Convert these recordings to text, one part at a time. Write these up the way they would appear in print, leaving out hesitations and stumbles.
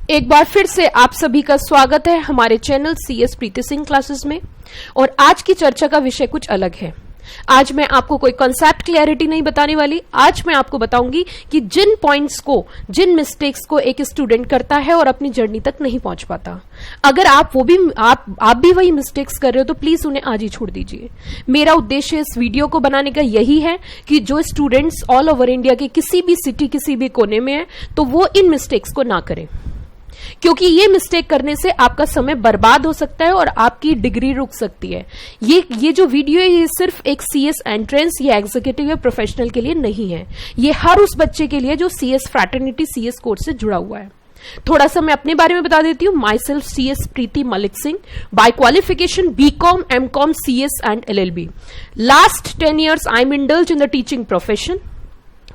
एक बार फिर से आप सभी का स्वागत है हमारे चैनल CS प्रीति सिंह क्लासेस में। और आज की चर्चा का विषय कुछ अलग है। आज मैं आपको कोई कॉन्सेप्ट क्लैरिटी नहीं बताने वाली। आज मैं आपको बताऊंगी कि जिन पॉइंट्स को, जिन मिस्टेक्स को एक स्टूडेंट करता है और अपनी जर्नी तक नहीं पहुंच पाता, अगर आप भी वही मिस्टेक्स कर रहे हो तो प्लीज उन्हें आज ही छोड़ दीजिए। मेरा उद्देश्य इस वीडियो को बनाने का यही है कि जो स्टूडेंट्स ऑल ओवर इंडिया के किसी भी सिटी, किसी भी कोने में है, तो वो इन मिस्टेक्स को ना करें, क्योंकि ये मिस्टेक करने से आपका समय बर्बाद हो सकता है और आपकी डिग्री रुक सकती है। ये जो वीडियो है, ये सिर्फ एक CS एंट्रेंस या एग्जीक्यूटिव या प्रोफेशनल के लिए नहीं है। ये हर उस बच्चे के लिए जो CS फ्रैटर्निटी, CS कोर्स से जुड़ा हुआ है। थोड़ा सा मैं अपने बारे में बता देती हूँ। Myself CS Preeti Malik Singh, by qualification BCom, MCom, CS and LLB। Last 10 years I am indulge in the teaching profession.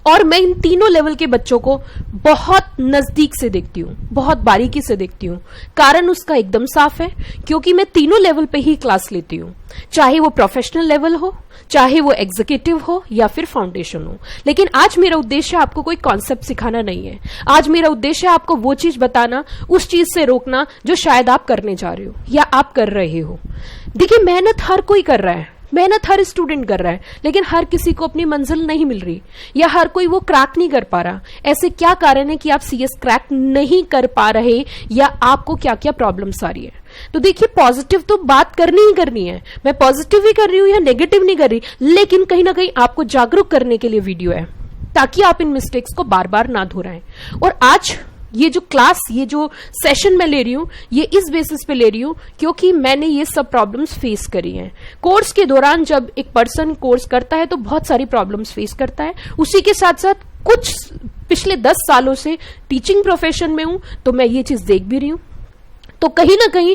और मैं इन तीनों लेवल के बच्चों को बहुत नजदीक से देखती हूँ, बहुत बारीकी से देखती हूँ। कारण उसका एकदम साफ है, क्योंकि मैं तीनों लेवल पे ही क्लास लेती हूँ, चाहे वो प्रोफेशनल लेवल हो, चाहे वो एग्जीक्यूटिव हो या फिर फाउंडेशन हो। लेकिन आज मेरा उद्देश्य आपको कोई कॉन्सेप्ट सिखाना नहीं है। आज मेरा उद्देश्य है आपको वो चीज बताना, उस चीज से रोकना जो शायद आप करने जा रहे हो या आप कर रहे हो। देखिए, मेहनत हर कोई कर रहा है, मेहनत हर स्टूडेंट कर रहा है, लेकिन हर किसी को अपनी मंजिल नहीं मिल रही या हर कोई वो क्रैक नहीं कर पा रहा। ऐसे क्या कारण है कि आप CS क्रैक नहीं कर पा रहे या आपको क्या क्या प्रॉब्लम्स आ रही है? तो देखिए, पॉजिटिव तो बात करनी ही करनी है। मैं पॉजिटिव ही कर रही हूं या नेगेटिव नहीं कर रही, लेकिन कहीं ना कहीं आपको जागरूक करने के लिए वीडियो है, ताकि आप इन मिस्टेक्स को बार बार ना दोहराएं। और आज ये जो क्लास, ये जो सेशन मैं ले रही हूँ, ये इस बेसिस पे ले रही हूँ क्योंकि मैंने ये सब प्रॉब्लम्स फेस करी हैं। कोर्स के दौरान जब एक पर्सन कोर्स करता है तो बहुत सारी प्रॉब्लम्स फेस करता है। उसी के साथ साथ कुछ पिछले 10 सालों से टीचिंग प्रोफेशन में हूं, तो मैं ये चीज देख भी रही हूँ। तो कहीं ना कहीं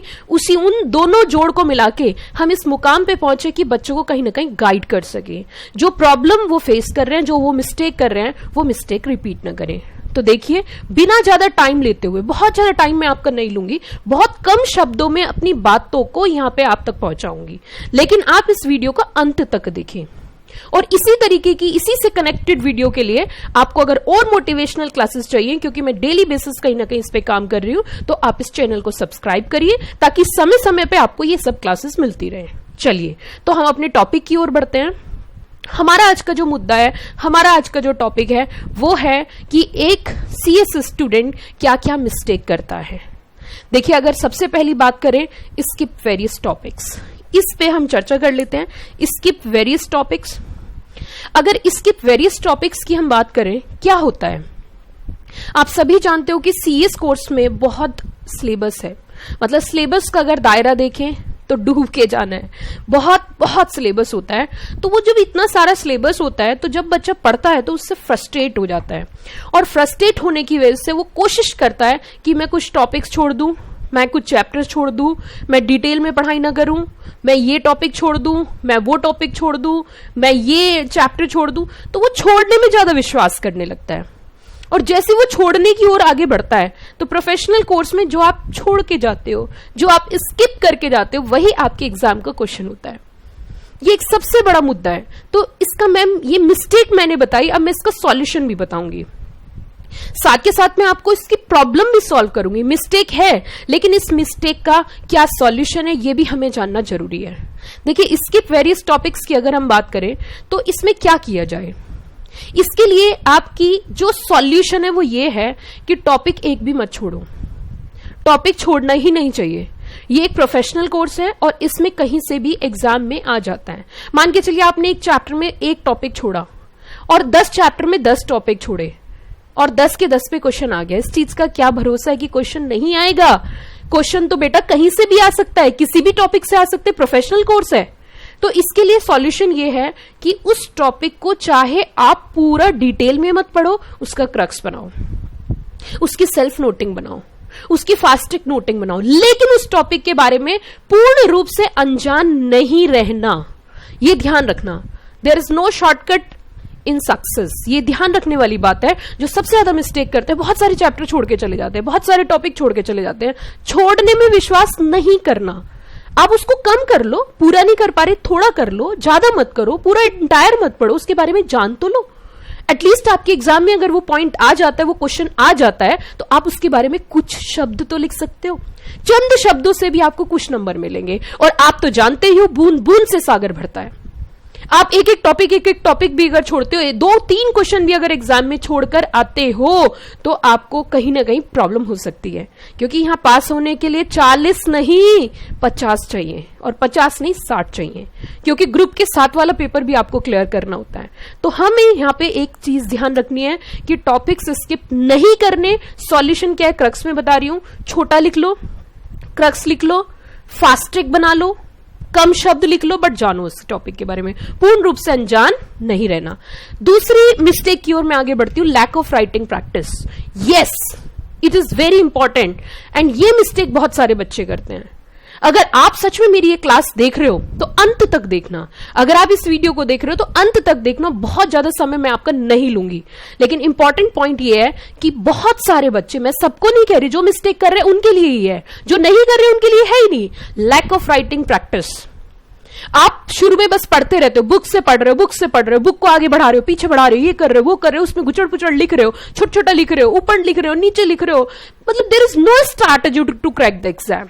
उन दोनों जोड़ को मिला के हम इस मुकाम पे पहुंचे कि बच्चों को कहीं ना कहीं गाइड कर सके। जो प्रॉब्लम वो फेस कर रहे हैं, जो वो मिस्टेक कर रहे हैं, वो मिस्टेक रिपीट ना करें। तो देखिए, बिना ज्यादा टाइम लेते हुए, बहुत ज्यादा टाइम मैं आपका नहीं लूंगी, बहुत कम शब्दों में अपनी बातों को यहाँ पे आप तक पहुंचाऊंगी, लेकिन आप इस वीडियो को अंत तक देखें। और इसी तरीके की, इसी से कनेक्टेड वीडियो के लिए आपको अगर और मोटिवेशनल क्लासेस चाहिए, क्योंकि मैं डेली बेसिस कहीं ना कहीं इस पे काम कर रही हूं, तो आप इस चैनल को सब्सक्राइब करिए, ताकि समय समय पे आपको ये सब क्लासेस मिलती रहे। चलिए, तो हम अपने टॉपिक की ओर बढ़ते हैं। हमारा आज का जो मुद्दा है, हमारा आज का जो टॉपिक है, वो है कि एक CS स्टूडेंट क्या क्या मिस्टेक करता है। देखिए, अगर सबसे पहली बात करें, स्किप वेरियस टॉपिक्स, इस पे हम चर्चा कर लेते हैं। स्किप वेरियस टॉपिक्स, अगर स्किप वेरियस टॉपिक्स की हम बात करें, क्या होता है? आप सभी जानते हो कि CS कोर्स में बहुत सिलेबस है। मतलब सिलेबस का अगर दायरा देखें तो डूब के जाना है। बहुत बहुत सिलेबस होता है। तो वो जब इतना सारा सिलेबस होता है, तो जब बच्चा पढ़ता है तो उससे फ्रस्ट्रेट हो जाता है, और फ्रस्ट्रेट होने की वजह से वो कोशिश करता है कि मैं कुछ टॉपिक्स छोड़ दूं, मैं कुछ चैप्टर्स छोड़ दूं, मैं डिटेल में पढ़ाई ना करूं, मैं ये टॉपिक छोड़ दूं, मैं वो टॉपिक छोड़ दूं, मैं ये चैप्टर छोड़ दूं। तो वो छोड़ने में ज्यादा विश्वास करने लगता है, और जैसे वो छोड़ने की ओर आगे बढ़ता है, तो प्रोफेशनल कोर्स में जो आप छोड़ के जाते हो, जो आप स्किप करके जाते हो, वही आपके एग्जाम का क्वेश्चन होता है। ये एक सबसे बड़ा मुद्दा है। तो इसका मैम, ये मिस्टेक मैंने बताई, अब मैं इसका सॉल्यूशन भी बताऊंगी। साथ के साथ मैं आपको इसकी प्रॉब्लम भी सॉल्व करूंगी। मिस्टेक है, लेकिन इस मिस्टेक का क्या सॉल्यूशन है, ये भी हमें जानना जरूरी है। देखिए, स्किप वेरियस टॉपिक्स की अगर हम बात करें, तो इसमें क्या किया जाए? इसके लिए आपकी जो सॉल्यूशन है वो ये है कि टॉपिक एक भी मत छोड़ो। टॉपिक छोड़ना ही नहीं चाहिए। ये एक प्रोफेशनल कोर्स है और इसमें कहीं से भी एग्जाम में आ जाता है। मान के चलिए, आपने एक चैप्टर में एक टॉपिक छोड़ा और 10 चैप्टर में 10 टॉपिक छोड़े और 10 के 10 पे क्वेश्चन आ गया। इस चीज का क्या भरोसा है कि क्वेश्चन नहीं आएगा? क्वेश्चन तो बेटा कहीं से भी आ सकता है, किसी भी टॉपिक से आ सकते, प्रोफेशनल कोर्स है। तो इसके लिए सॉल्यूशन ये है कि उस टॉपिक को चाहे आप पूरा डिटेल में मत पढ़ो, उसका क्रक्स बनाओ, उसकी सेल्फ नोटिंग बनाओ, उसकी फास्टिक नोटिंग बनाओ, लेकिन उस टॉपिक के बारे में पूर्ण रूप से अनजान नहीं रहना। ये ध्यान रखना। There is no shortcut in success. ये ध्यान रखने वाली बात है। जो सबसे ज्यादा मिस्टेक करते हैं, बहुत सारे चैप्टर छोड़ के चले जाते हैं, बहुत सारे टॉपिक छोड़ के चले जाते हैं। छोड़ने में विश्वास नहीं करना। आप उसको कम कर लो, पूरा नहीं कर पा रहे थोड़ा कर लो, ज्यादा मत करो, पूरा इंटायर मत पढ़ो, उसके बारे में जान तो लो। एटलीस्ट आपके एग्जाम में अगर वो पॉइंट आ जाता है, वो क्वेश्चन आ जाता है, तो आप उसके बारे में कुछ शब्द तो लिख सकते हो। चंद शब्दों से भी आपको कुछ नंबर मिलेंगे। और आप तो जानते ही हो, बूंद बूंद से सागर भरता है। आप एक एक टॉपिक भी अगर छोड़ते हो, 2-3 क्वेश्चन भी अगर एग्जाम में छोड़कर आते हो, तो आपको कहीं ना कहीं प्रॉब्लम हो सकती है। क्योंकि यहां पास होने के लिए 40 नहीं 50 चाहिए, और 50 नहीं 60 चाहिए, क्योंकि ग्रुप के 7 वाला पेपर भी आपको क्लियर करना होता है। तो हमें यहाँ पे एक चीज ध्यान रखनी है कि टॉपिक्स स्किप नहीं करने। सॉल्यूशन क्या है, क्रक्स में बता रही हूं, छोटा लिख लो, क्रक्स लिख लो, फास्ट ट्रैक बना लो, कम शब्द लिख लो, बट जानो उस टॉपिक के बारे में, पूर्ण रूप से अनजान नहीं रहना। दूसरी मिस्टेक की ओर मैं आगे बढ़ती हूं, lack of writing practice. Yes, it is very important, and ये मिस्टेक बहुत सारे बच्चे करते हैं। अगर आप सच में मेरी ये क्लास देख रहे हो तो अंत तक देखना। अगर आप इस वीडियो को देख रहे हो तो अंत तक देखना। बहुत ज्यादा समय मैं आपका नहीं लूंगी, लेकिन इंपॉर्टेंट पॉइंट ये है कि बहुत सारे बच्चे, मैं सबको नहीं कह रही, जो मिस्टेक कर रहे हैं उनके लिए ही है, जो नहीं कर रहे उनके लिए है ही नहीं। Lack of writing practice. आप शुरू में बस पढ़ते रहते हो, बुक से पढ़ रहे हो, बुक को आगे बढ़ा रहे हो, पीछे बढ़ा रहे हो, ये कर रहे हो, वो कर रहे हो, उसमें गुचड़ पुचड़ लिख रहे हो, छोटा छोटा लिख रहे हो, ऊपर लिख रहे हो, नीचे लिख रहे हो। मतलब there is no strategy to crack the exam.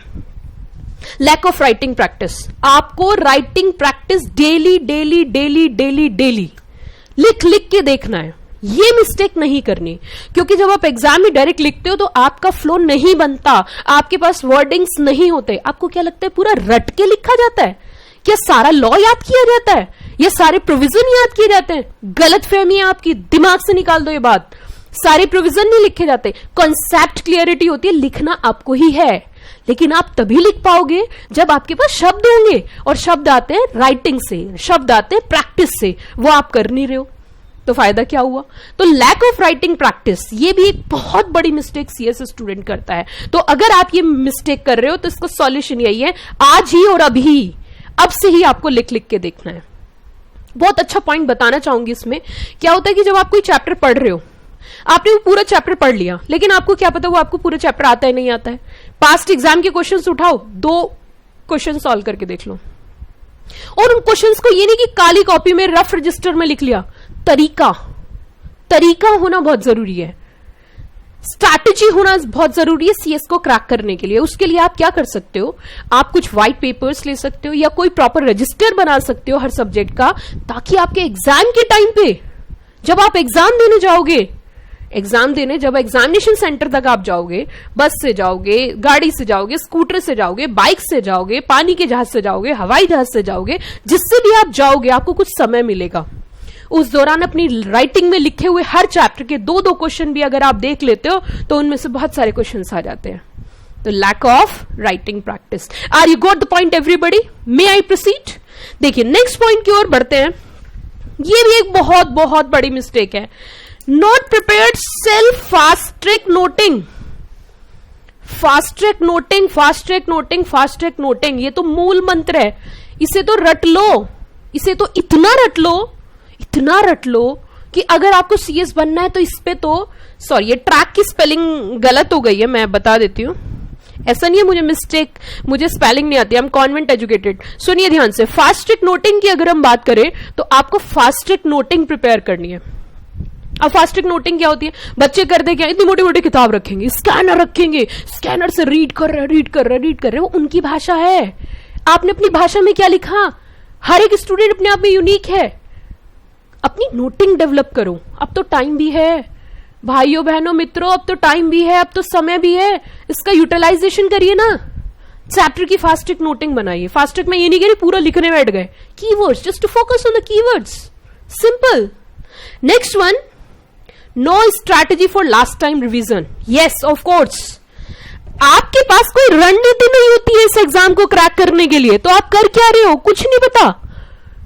Lack of writing practice. आपको writing practice daily daily daily daily daily लिख लिख के देखना है। ये मिस्टेक नहीं करनी, क्योंकि जब आप एग्जाम में डायरेक्ट लिखते हो तो आपका फ्लो नहीं बनता, आपके पास वर्डिंग्स नहीं होते। आपको क्या लगता है पूरा रट के लिखा जाता है? क्या सारा लॉ याद किया जाता है? या सारे प्रोविजन याद किए जाते हैं? गलत फहमी है आपकी, दिमाग से निकाल दो ये बात। सारे प्रोविजन नहीं लिखे जाते। कॉन्सेप्ट क्लियरिटी होती है, लिखना आपको ही है, लेकिन आप तभी लिख पाओगे जब आपके पास शब्द होंगे, और शब्द आते हैं राइटिंग से, शब्द आते हैं प्रैक्टिस से। वो आप कर नहीं रहे हो, तो फायदा क्या हुआ? तो लैक ऑफ राइटिंग प्रैक्टिस, ये भी एक बहुत बड़ी मिस्टेक सीएस स्टूडेंट करता है। तो अगर आप ये मिस्टेक कर रहे हो तो इसका सॉल्यूशन यही है, आज ही और अभी, अब से ही आपको लिख लिख के देखना है। बहुत अच्छा पॉइंट बताना चाहूंगी इसमें। क्या होता है कि जब आप कोई चैप्टर पढ़ रहे हो, आपने वो पूरा चैप्टर पढ़ लिया, लेकिन आपको क्या पता वो आपको पूरा चैप्टर आता है नहीं आता है। पास्ट एग्जाम के क्वेश्चंस उठाओ, 2 क्वेश्चन सॉल्व करके देख लो, और उन क्वेश्चंस को ये नहीं कि काली कॉपी में रफ रजिस्टर में लिख लिया। तरीका होना बहुत जरूरी है, स्ट्रैटेजी होना बहुत जरूरी है सीएस को क्रैक करने के लिए। उसके लिए आप क्या कर सकते हो, आप कुछ व्हाइट पेपर्स ले सकते हो, या कोई प्रॉपर रजिस्टर बना सकते हो हर सब्जेक्ट का, ताकि आपके एग्जाम के टाइम पे, जब आप एग्जाम देने जाओगे, जब एग्जामिनेशन सेंटर तक आप जाओगे, बस से जाओगे, गाड़ी से जाओगे, स्कूटर से जाओगे, बाइक से जाओगे, पानी के जहाज से जाओगे, हवाई जहाज से जाओगे, जिससे भी आप जाओगे, आपको कुछ समय मिलेगा। उस दौरान अपनी राइटिंग में लिखे हुए हर चैप्टर के 2-2 क्वेश्चन भी अगर आप देख लेते हो, तो उनमें से बहुत सारे क्वेश्चन आ जाते हैं। तो lack of writing practice. Are you got the point everybody? May I proceed? देखिए नेक्स्ट पॉइंट की ओर बढ़ते हैं। ये भी एक बहुत बहुत बड़ी मिस्टेक है, not prepared self fast track noting. Fast track noting, ये तो मूल मंत्र है। इसे तो रट लो, इसे तो इतना रट लो कि अगर आपको सीएस बनना है तो इस पे तो, सॉरी ये ट्रैक की स्पेलिंग गलत हो गई है, मैं बता देती हूं। ऐसा नहीं है मुझे स्पेलिंग नहीं आती, आई एम कॉन्वेंट एजुकेटेड। सुनिए ध्यान से, फास्ट ट्रैक नोटिंग की अगर हम बात करें तो आपको फास्ट ट्रैक नोटिंग प्रिपेयर करनी है। अब फास्ट ट्रैक नोटिंग क्या होती है? बच्चे करते क्या, इतनी मोटी मोटी किताब रखेंगे, स्कैनर रखेंगे, स्कैनर से रीड कर रहे, वो उनकी भाषा है। आपने अपनी भाषा में क्या लिखा? हर एक स्टूडेंट अपने आप में यूनिक है। अपनी नोटिंग डेवलप करो। अब तो टाइम भी है भाइयों बहनों मित्रों, अब तो टाइम भी है, अब तो समय भी है, इसका यूटिलाइजेशन करिए ना। चैप्टर की फास्ट ट्रैक नोटिंग बनाइए। फास्ट ट्रैक में ये नहीं कह रही पूरा लिखने बैठ गए, keywords, just to focus on the keywords, simple. Next one, no strategy for last time revision. Yes of course, आपके पास कोई रणनीति नहीं होती है इस एग्जाम को क्रैक करने के लिए, तो आप कर क्या रहे हो? कुछ नहीं पता।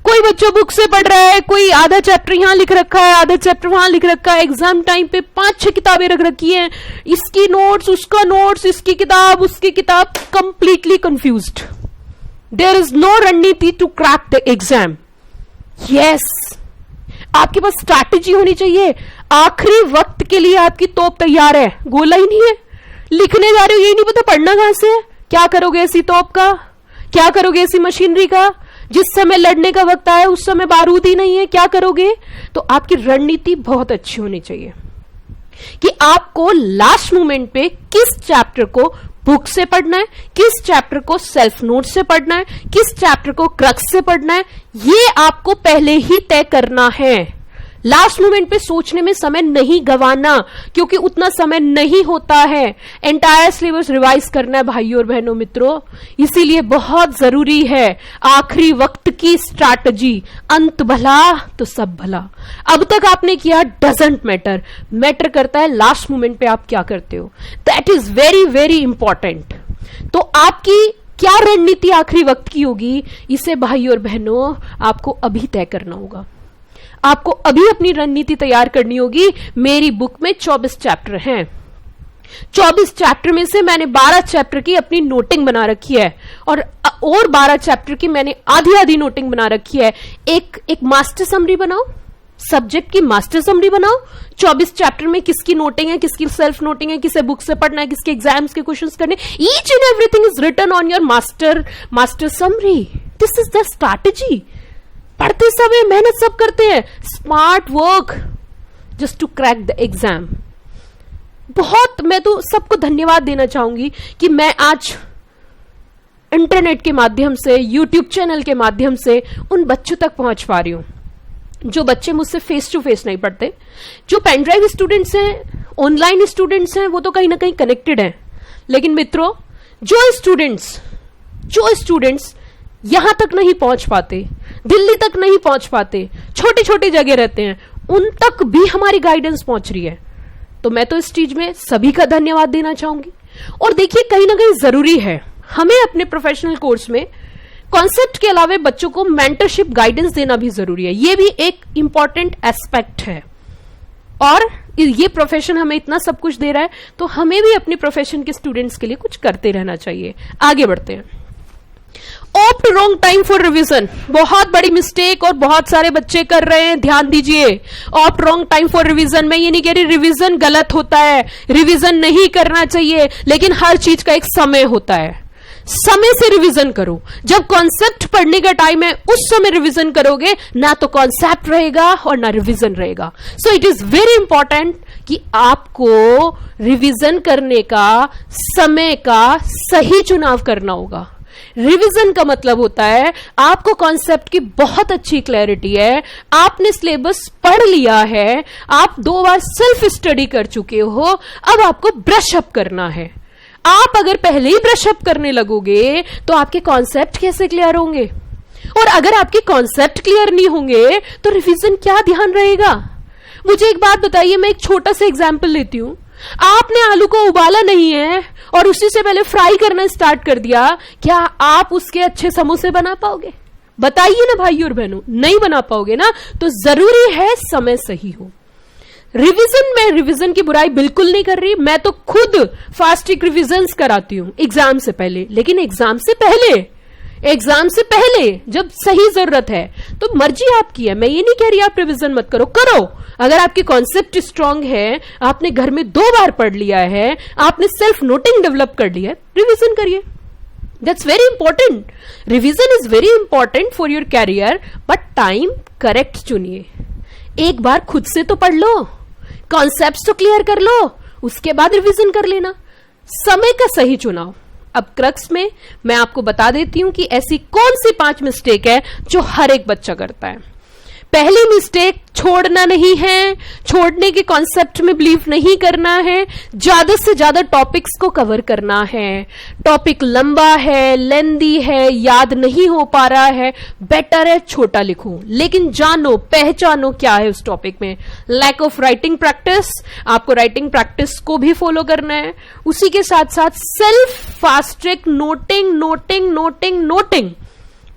कोई बच्चा बुक से पढ़ रहा है, कोई आधा चैप्टर यहां लिख रखा है, आधा चैप्टर वहां लिख रखा है, एग्जाम टाइम पे 5-6 किताबें रख रखी हैं, इसकी नोट्स, उसका नोट्स, इसकी किताब, उसकी किताब, completely confused. There is no रणनीति to crack the exam. Yes, आपके पास स्ट्रैटेजी होनी चाहिए। आखिरी वक्त के लिए आपकी तोप तैयार है, गोला ही नहीं है, लिखने जा रहे हो, यही नहीं पता पढ़ना कहां से है। क्या करोगे ऐसी तोप का? क्या करोगे ऐसी मशीनरी का? जिस समय लड़ने का वक्त आया उस समय बारूद ही नहीं है, क्या करोगे? तो आपकी रणनीति बहुत अच्छी होनी चाहिए कि आपको लास्ट मोमेंट पे किस चैप्टर को बुक से पढ़ना है, किस चैप्टर को सेल्फ नोट से पढ़ना है, किस चैप्टर को क्रक्स से पढ़ना है, ये आपको पहले ही तय करना है। लास्ट मोमेंट पे सोचने में समय नहीं गंवाना, क्योंकि उतना समय नहीं होता है। एंटायर सिलेबस रिवाइज करना है भाइयों और बहनों मित्रों, इसीलिए बहुत जरूरी है आखिरी वक्त की स्ट्रैटेजी। अंत भला तो सब भला। अब तक आपने किया डजंट मैटर, मैटर करता है लास्ट मोमेंट पे आप क्या करते हो। That is very very important. तो आपकी क्या रणनीति आखिरी वक्त की होगी, इसे भाइयों और बहनों आपको अभी तय करना होगा। आपको अभी अपनी रणनीति तैयार करनी होगी। मेरी बुक में 24 चैप्टर हैं। 24 चैप्टर में से मैंने 12 चैप्टर की अपनी नोटिंग बना रखी है और 12 चैप्टर की मैंने आधी आधी नोटिंग बना रखी है। एक मास्टर समरी बनाओ, सब्जेक्ट की मास्टर समरी बनाओ। 24 चैप्टर में किसकी नोटिंग है, किसकी सेल्फ नोटिंग है, किसे बुक से पढ़ना है, किसके एग्जाम्स के क्वेश्चंस करने, each and everything is written on your master summary. This is the strategy. पढ़ते समय मेहनत सब करते हैं, smart work just to crack the exam. मैं तो सबको धन्यवाद देना चाहूंगी कि मैं आज इंटरनेट के माध्यम से, यूट्यूब चैनल के माध्यम से उन बच्चों तक पहुंच पा रही हूं जो बच्चे मुझसे फेस टू फेस नहीं पढ़ते। जो पेनड्राइव स्टूडेंट्स हैं, ऑनलाइन स्टूडेंट्स हैं, वो तो कहीं ना कहीं कनेक्टेड हैं। लेकिन मित्रों, जो स्टूडेंट्स यहां तक नहीं पहुंच पाते, दिल्ली तक नहीं पहुंच पाते, छोटी छोटी जगह रहते हैं, उन तक भी हमारी गाइडेंस पहुंच रही है। तो मैं तो इस चीज में सभी का धन्यवाद देना चाहूंगी। और देखिए, कहीं ना कहीं जरूरी है हमें अपने प्रोफेशनल कोर्स में कॉन्सेप्ट के अलावा बच्चों को मेंटरशिप गाइडेंस देना भी जरूरी है। ये भी एक इंपॉर्टेंट एस्पेक्ट है। और ये प्रोफेशन हमें इतना सब कुछ दे रहा है, तो हमें भी अपने प्रोफेशन के स्टूडेंट्स के लिए कुछ करते रहना चाहिए। आगे बढ़ते हैं। Opt wrong time for revision, बहुत बड़ी मिस्टेक और बहुत सारे बच्चे कर रहे हैं, ध्यान दीजिए। Opt wrong time for revision, मैं ये नहीं कह रही रिवीजन गलत होता है, रिवीजन नहीं करना चाहिए, लेकिन हर चीज का एक समय होता है। समय से रिवीजन करो। जब कॉन्सेप्ट पढ़ने का टाइम है उस समय रिवीजन करोगे, ना तो कॉन्सेप्ट रहेगा और ना रिवीजन रहेगा। So it is very important कि आपको रिवीजन करने का समय का सही चुनाव करना होगा। रिवीजन का मतलब होता है आपको कॉन्सेप्ट की बहुत अच्छी क्लैरिटी है, आपने सिलेबस पढ़ लिया है, आप 2 बार सेल्फ स्टडी कर चुके हो, अब आपको ब्रश अप करना है। आप अगर पहले ही ब्रश अप करने लगोगे तो आपके कॉन्सेप्ट कैसे क्लियर होंगे? और अगर आपके कॉन्सेप्ट क्लियर नहीं होंगे तो रिवीजन क्या ध्यान रहेगा? मुझे एक बात बताइए, मैं एक छोटा सा एग्जाम्पल लेती हूं। आपने आलू को उबाला नहीं है और उसी से पहले फ्राई करना स्टार्ट कर दिया, क्या आप उसके अच्छे समोसे बना पाओगे? बताइए ना भाइयों और बहनों, नहीं बना पाओगे ना। तो जरूरी है समय सही हो। रिवीजन में रिवीजन की बुराई बिल्कुल नहीं कर रही, मैं तो खुद फास्ट ट्रैक रिवीजन्स कराती हूं एग्जाम से पहले। लेकिन एग्जाम से पहले जब सही जरूरत है तो मर्जी आपकी है, मैं ये नहीं कह रही आप रिवीजन मत करो, करो। अगर आपकी कॉन्सेप्ट स्ट्रांग है, आपने घर में 2 बार पढ़ लिया है, आपने सेल्फ नोटिंग डेवलप कर लिया है, रिवीजन करिए। That's very important. Revision is very important for your career, but time correct चुनिए। एक बार खुद से तो पढ़ लो, कॉन्सेप्ट्स तो क्लियर कर लो, उसके बाद रिवीजन कर लेना। समय का सही चुनाव। अब क्रक्स में मैं आपको बता देती हूं कि ऐसी कौन सी 5 मिस्टेक है जो हर एक बच्चा करता है। पहली मिस्टेक, छोड़ना नहीं है, छोड़ने के कॉन्सेप्ट में बिलीव नहीं करना है, ज्यादा से ज्यादा टॉपिक्स को कवर करना है। टॉपिक लंबा है, लेंदी है, याद नहीं हो पा रहा है, बेटर है छोटा लिखो, लेकिन जानो, पहचानो क्या है उस टॉपिक में। लैक ऑफ राइटिंग प्रैक्टिस, आपको राइटिंग प्रैक्टिस को भी फॉलो करना है। उसी के साथ साथ सेल्फ फास्ट ट्रैक नोटिंग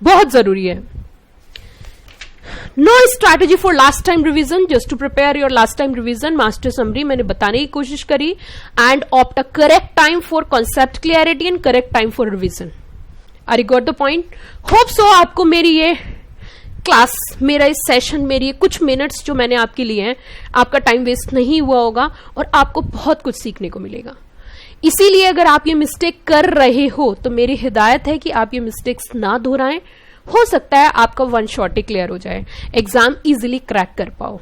बहुत जरूरी है। No strategy for last time revision, just to prepare your last time revision. Master summary मैंने बताने की कोशिश करी। And opt a correct time for concept clarity and correct time for revision. Are you got the point? Hope so आपको मेरी ये class, मेरा इस सेशन, मेरी कुछ मिनट्स जो मैंने आपके लिए हैं, आपका टाइम वेस्ट नहीं हुआ होगा और आपको बहुत कुछ सीखने को मिलेगा। इसीलिए अगर आप ये मिस्टेक कर रहे हो तो मेरी हिदायत है कि आप ये मिस्टेक्स ना दोहराएं, हो सकता है आपका वन शॉट ही क्लियर हो जाए, एग्जाम इजीली क्रैक कर पाओ।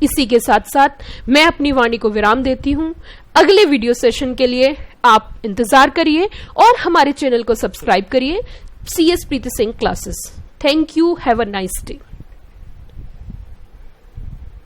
इसी के साथ साथ मैं अपनी वाणी को विराम देती हूं। अगले वीडियो सेशन के लिए आप इंतजार करिए और हमारे चैनल को सब्सक्राइब करिए, CS Preeti Singh classes. Thank you, have a nice day.